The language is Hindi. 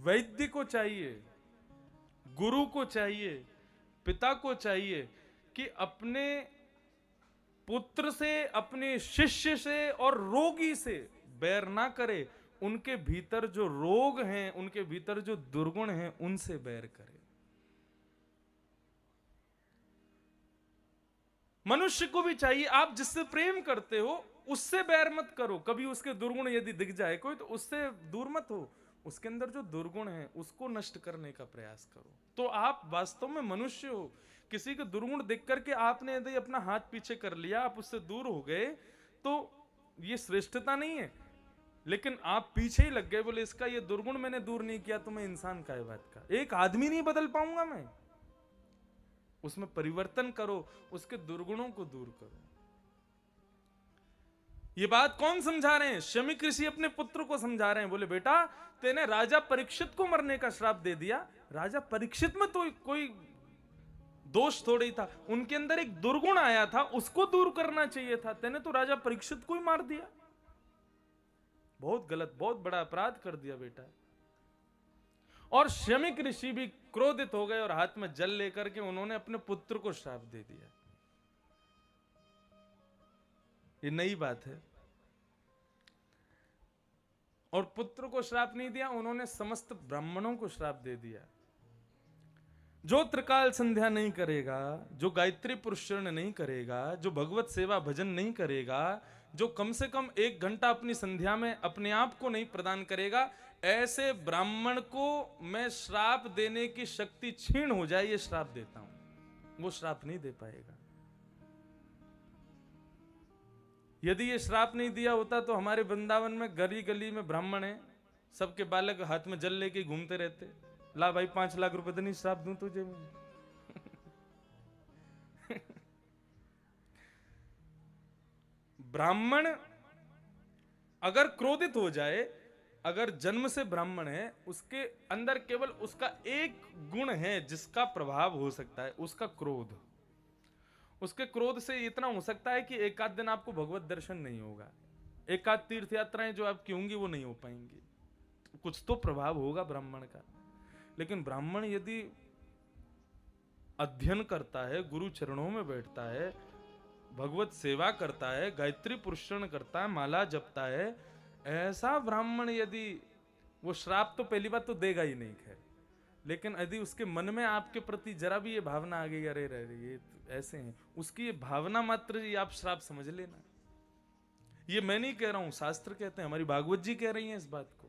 वैद्य को चाहिए, गुरु को चाहिए, पिता को चाहिए कि अपने पुत्र से, अपने शिष्य से और रोगी से बैर ना करे। उनके भीतर जो रोग हैं, उनके भीतर जो दुर्गुण हैं, उनसे बैर करे। मनुष्य को भी चाहिए, आप जिससे प्रेम करते हो उससे बैर मत करो। कभी उसके दुर्गुण यदि दिख जाए कोई, तो उससे दूर मत हो। उसके अंदर जो दुर्गुण है उसको नष्ट करने का प्रयास करो। तो आप वास्तव में मनुष्य हो। किसी के दुर्गुण देख करके आपने यदि अपना हाथ पीछे कर लिया, आप उससे दूर हो गए, तो ये श्रेष्ठता नहीं है। लेकिन आप पीछे ही लग गए, बोले इसका ये दुर्गुण मैंने दूर नहीं किया, तो मैं इंसान काय बात का। एक आदमी नहीं बदल पाऊंगा मैं। उसमें परिवर्तन करो, उसके दुर्गुणों को दूर करो। ये बात कौन समझा रहे हैं? शमीक ऋषि अपने पुत्र को समझा रहे हैं। बोले बेटा, तेने राजा परीक्षित को मरने का श्राप दे दिया। राजा परीक्षित में तो कोई दोष थोड़ी था, उनके अंदर एक दुर्गुण आया था, उसको दूर करना चाहिए था। तेने तो राजा परीक्षित को ही मार दिया। बहुत गलत, बहुत बड़ा अपराध कर दिया बेटा। और शमीक ऋषि भी क्रोधित हो गए और हाथ में जल लेकर के उन्होंने अपने पुत्र को श्राप दे दिया। ये नई बात है। और पुत्र को श्राप नहीं दिया, उन्होंने समस्त ब्राह्मणों को श्राप दे दिया। जो त्रिकाल संध्या नहीं करेगा, जो गायत्री पुरुषरण नहीं करेगा, जो भगवत सेवा भजन नहीं करेगा, जो कम से कम 1 घंटा अपनी संध्या में अपने आप को नहीं प्रदान करेगा, ऐसे ब्राह्मण को मैं श्राप देने की शक्ति छीन हो जाए, ये श्राप देता हूं। वो श्राप नहीं दे पाएगा। यदि ये श्राप नहीं दिया होता तो हमारे वृंदावन में गली गली में ब्राह्मण है, सबके बालक हाथ में जल लेके घूमते रहते। ला भाई 5 लाख रुपए तो नहीं श्राप दूं तुझे मैं। ब्राह्मण अगर क्रोधित हो जाए, अगर जन्म से ब्राह्मण है, उसके अंदर केवल उसका एक गुण है जिसका प्रभाव हो सकता है, उसका क्रोध। उसके क्रोध से इतना हो सकता है कि एक आध दिन आपको भगवत दर्शन नहीं होगा, एक आध तीर्थ यात्राएं जो आपकी होंगी वो नहीं हो पाएंगी। कुछ तो प्रभाव होगा ब्राह्मण का। लेकिन ब्राह्मण यदि अध्ययन करता है, गुरु चरणों में बैठता है, भगवत सेवा करता है, गायत्री पुरुषरण करता है, माला जपता है, ऐसा ब्राह्मण यदि, वो श्राप तो पहली बात तो देगा ही नहीं खैर, लेकिन यदि उसके मन में आपके प्रति जरा भी ये भावना आ गई, अरे ये तो ऐसे हैं, उसकी ये भावना मात्र ये आप श्राप समझ लेना। ये मैं नहीं कह रहा हूं, शास्त्र कहते हैं, हमारी भागवत जी कह रही हैं इस बात को।